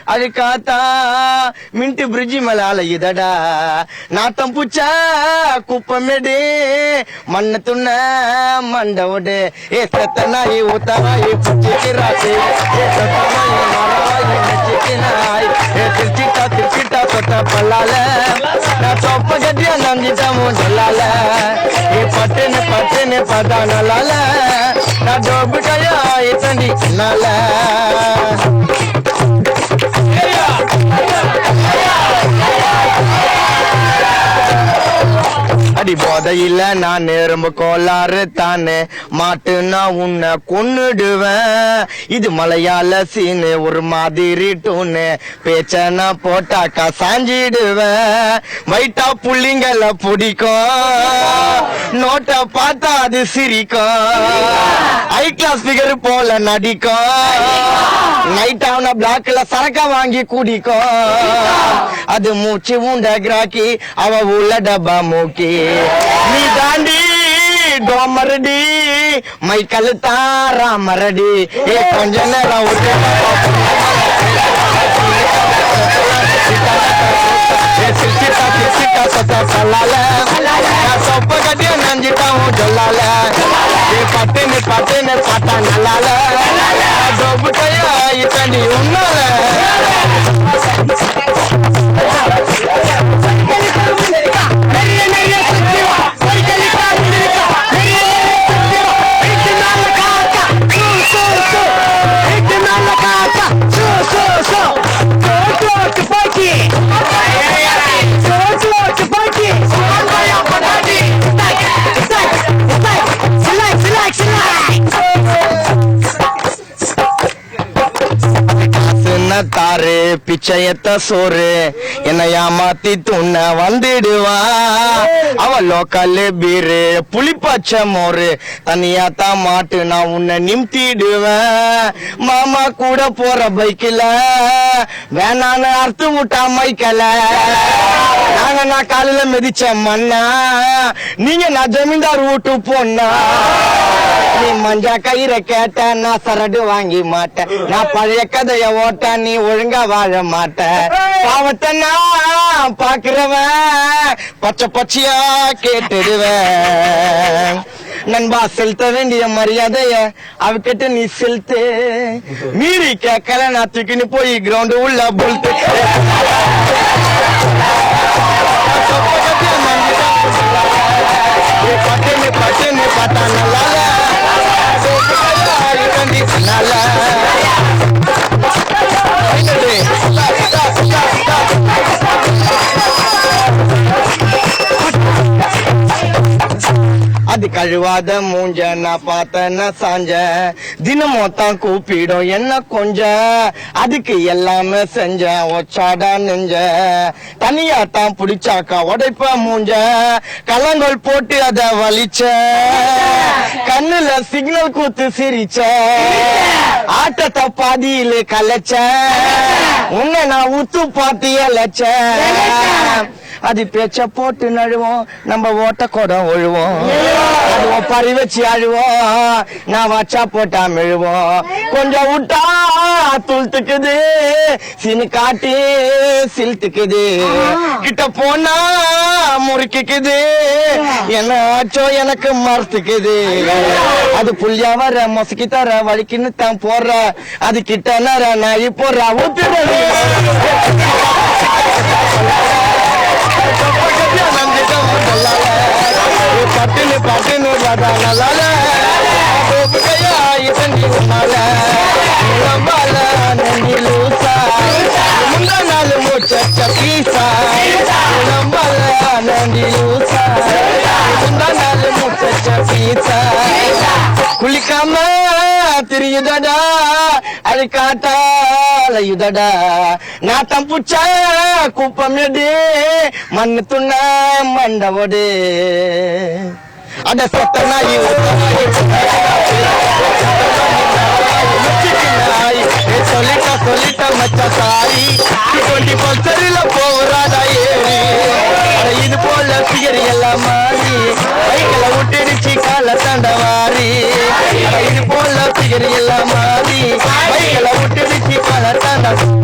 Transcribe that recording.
அது காத்தா mint bridge மேல அலையுதடா நாத்தம் பூச்சா குப்பமேடு மண்ண துண்ண மண்டவோடு ஏ சத்தனாயி ஊத்தனாயி புச்சிக்கிறாச்சு ஏ சத்தனாயி மரவாயி நச்சிக்கினாய் ஏ திருச்சிட்டா சொத்த பல்லால நான் சொப்ப கட்டியா நஞ்சிட்டா மூஞ்சலால ஏ பட்டுன்னு பதா நல்லால நான் டோபிட்டையா இத்தண்டி நால அடி போதையில நான் ரொம்ப கோளாறு தானே மாட்டுனா உன்னை கொன்னுடுவேன் இது மலையாள சீனு ஒரு மாதிரி டூனு பேச்சனா போட்டாக்கா சாஞ்சிடுவேன் வைட்டா புள்ளிங்கள பிடிக்கும் நோட்டை பார்த்தா அது சிரிக்கும் ஹை கிளாஸ் பிகர் போல நடிக்கும் நைட் ஆன பிளாக்ல சரக்கா வாங்கி குடிக்கும் அது மூச்சு உண்ட கிராக்கி அவ உள்ள டப்பா மூக்கி நீ தாண்டி டோமரடி மை கழுத்தாரா மரடி ஏ கொஞ்ச நேரம் விட்டு சொல்லால சொப்ப கட்டிய நஞ்சிட்டாவும் சொல்லால பட்டுன்னு பார்த்தா நல்லால டொபுட்டையா இத்தண்டி உன்னால தாரு பிச்சையத்த சோறு என்னை ஏமாத்தி துண்ண வந்துடுவா அவ லோக்கல் பீரு புளிப்பச்சை மோரு தனியாத்தான் மாட்டு நான் உன்னை நிமித்திடுவேன் மாமா கூட போற பைக்கில வேணான்னு அறுத்து விட்டா மைக்கல நான் காலையில மிதிச்ச மண்ணா நீங்க நான் ஜமீன்தார் வீட்டு போனா நீ மஞ்சா கயிறை கேட்ட நான் சரடு வாங்கி மாட்டேன் நான் பழைய கதைய ஓட்ட நீ ஒழுங்கா வாழ மாட்ட பாவத்தை நான் பாக்குறவன் பச்சை பச்சையா கேட்டுடுவேன் நண்பா செலுத்த வேண்டிய மரியாதைய அவகிட்ட நீ செலுத்து மீறி கேட்கல நான் தூக்கின்னு போய் கிரவுண்ட் உள்ள போல்ட்டு பட்டுன்னு பார்த்தா நல்லால அது கழுவாத மூஞ்ச நான் பார்த்தன சாஞ்ச தினமும் தான் கூப்பிடும் என்ன கொஞ்சம் அதுக்கு எல்லாமே செஞ்ச ஒச்சாடா நெஞ்ச தனியா தான் பிடிச்சாக்கா உடைப்ப மூஞ்ச கலங்கோல் போட்டு அத வலிச்ச கண்ணுல சிக்னல் கூத்து சிரிச்ச ஆட்டத்தை பாதியில கலைச்ச உன்னை நான் உத்து பாத்தி அழைச்ச அது பேச்ச போட்டு நழுவோம் நம்ம ஓட்ட குடம் ஒழுவோம் அதுவும் பறி வச்சு அழுவோம் நான் வச்சா போட்டா மெழுவோம் கொஞ்சம் விட்டா துளுத்துக்குது சீனு காட்டி சிலுத்துக்குது கிட்ட போனா முறுக்கிக்குது என்ன ஆச்சோ எனக்கு மறுத்துக்குது அது புள்ளியா வர மொசக்கி தர வலிக்குன்னு தான் போடுற அது கிட்ட நேர நாய் போடுற ஊத்துறது பட்டுன்னு பார்த்தா நல்லால இத்தண்டி உன்னால நன்றி லூசா முந்தா நாள் மூச்ச பீசா நன்றி லூசா முந்தா நாள் மூச்ச பீசா குளிக்காம திரியுதடா அது காட்டாலையுதடா நாத்தம் புச்சா குப்பம் எடு மண்ணு துண்ண மண்டவோடு அட சத்தனாயி சொல்லிட்ட மச்ச சாரி 20 போறாடா ஏறி இது போல பிகர் எல்லாம் மாறி பைக்கில விட்டுடுச்சு கால தண்டவாரி இது போல பிகர் எல்லாம் மாறி பைக்கில விட்டுடுச்சு கால தண்ட